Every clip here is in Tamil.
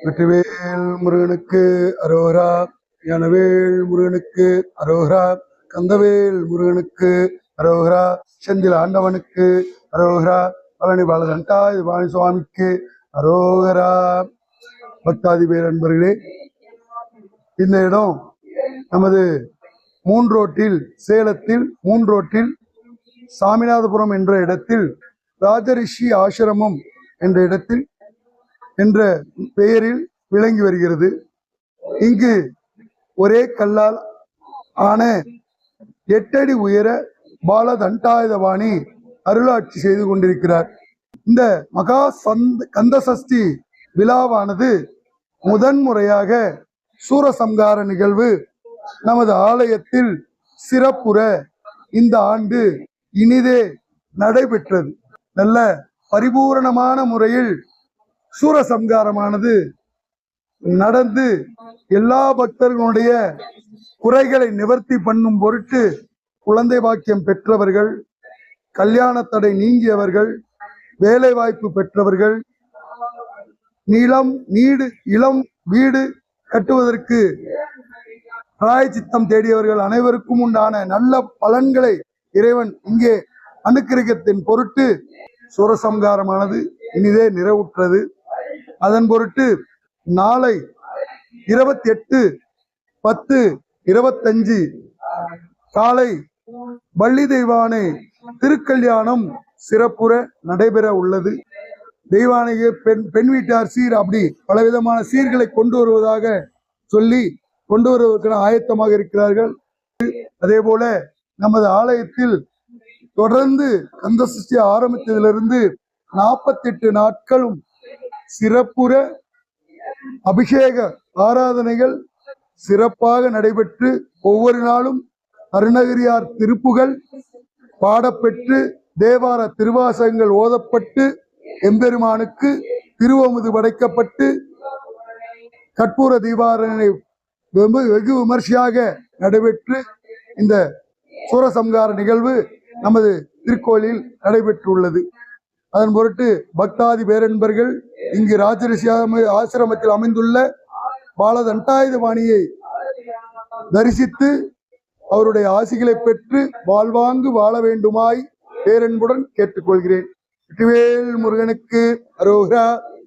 வெற்றிவேல் முருகனுக்கு அரோகரா. ஞானவேல் முருகனுக்கு அரோகரா. கந்தவேல் முருகனுக்கு அரோகரா. செந்தில் ஆண்டவனுக்கு அரோகரா. பழனி பாலதண்டாய் வாணி சுவாமிக்கு அரோகரா. பக்தாதி பேர் அன்பர்களே, இந்த இடம் நமது மூன்றோட்டில், சேலத்தில் மூன்றோட்டில் சாமிநாதபுரம் என்ற இடத்தில் ராஜரிஷி ஆசிரமம் என்ற இடத்தில் என்ற பெயரில் விளங்கி வருகிறது. இங்கு ஒரே கல்லால் ஆன 8 அடி உயர பாலதண்டாயுதபாணி அருளாட்சி செய்து கொண்டிருக்கிறார். இந்த மகா கந்த சஷ்டி விழாவானது முதன்முறையாக சூரசம்ஹார நிகழ்வு நமது ஆலயத்தில் சிறப்புற இந்த ஆண்டு இனிதே நடைபெற்றது. நல்ல பரிபூரணமான முறையில் சூரசம்ஹாரமானது நடந்து எல்லா பக்தர்களுடைய குறைகளை நிவர்த்தி பண்ணும் பொருட்டு குழந்தை பாக்கியம் பெற்றவர்கள், கல்யாண தடை நீங்கியவர்கள், வேலை வாய்ப்பு பெற்றவர்கள், இளம் வீடு கட்டுவதற்கு பிராயச்சித்தம் தேடியவர்கள் அனைவருக்கும் உண்டான நல்ல பலன்களை இறைவன் இங்கே அனுக்கிரகத்தின் பொருட்டு சூரசம்ஹாரமானது இனிதே நிறைவுற்றது. அதன் பொருட்டு நாளை 28/10/25 காலை வள்ளி தெய்வானை திருக்கல்யாணம் சிறப்புற நடைபெற உள்ளது. தெய்வானையே பெண் வீட்டார் சீர் அப்படி பலவிதமான சீர்களை கொண்டு வருவதாக சொல்லி கொண்டு வருவதற்கு ஆயத்தமாக இருக்கிறார்கள். அதே போல நமது ஆலயத்தில் தொடர்ந்து கந்த சஷ்டி ஆரம்பித்ததிலிருந்து 48 நாட்களும் சிறப்புற அபிஷேக ஆராதனைகள் சிறப்பாக நடைபெற்று ஒவ்வொரு நாளும் அருணகிரியார் திருப்புகள் பாடப்பெற்று தேவார திருவாசகங்கள் ஓதப்பட்டு எம்பெருமானுக்கு திருவமுது படைக்கப்பட்டு கற்பூர தீபாராதனை வெகு விமர்சையாக நடைபெற்று இந்த சூரசம்ஹார நிகழ்வு நமது திருக்கோயிலில் நடைபெற்றுள்ளது. அதன் பொருட்டு பக்தாதி பேரன்பர்கள் இங்கு ராஜரிஷி ஆசிரமத்தில் அமைந்துள்ள பாலதண்டாயுதபாணியை தரிசித்து அவருடைய ஆசிகளை பெற்று வாழ்வாங்கு வாழ வேண்டுமாய் பேரன்புடன் கேட்டுக்கொள்கிறேன். வெற்றிவேல் முருகனுக்கு அரோகரா.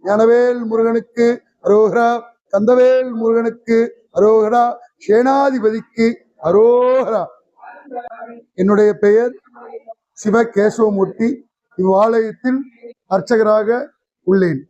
ஞானவேல் முருகனுக்கு அரோகரா. கந்தவேல் முருகனுக்கு அரோகரா. சேனாதிபதிக்கு அரோகரா. என்னுடைய பெயர் சிவ கேசவமூர்த்தி. இவ்வாலயத்தில் அர்ச்சகராக உள்ளேன்.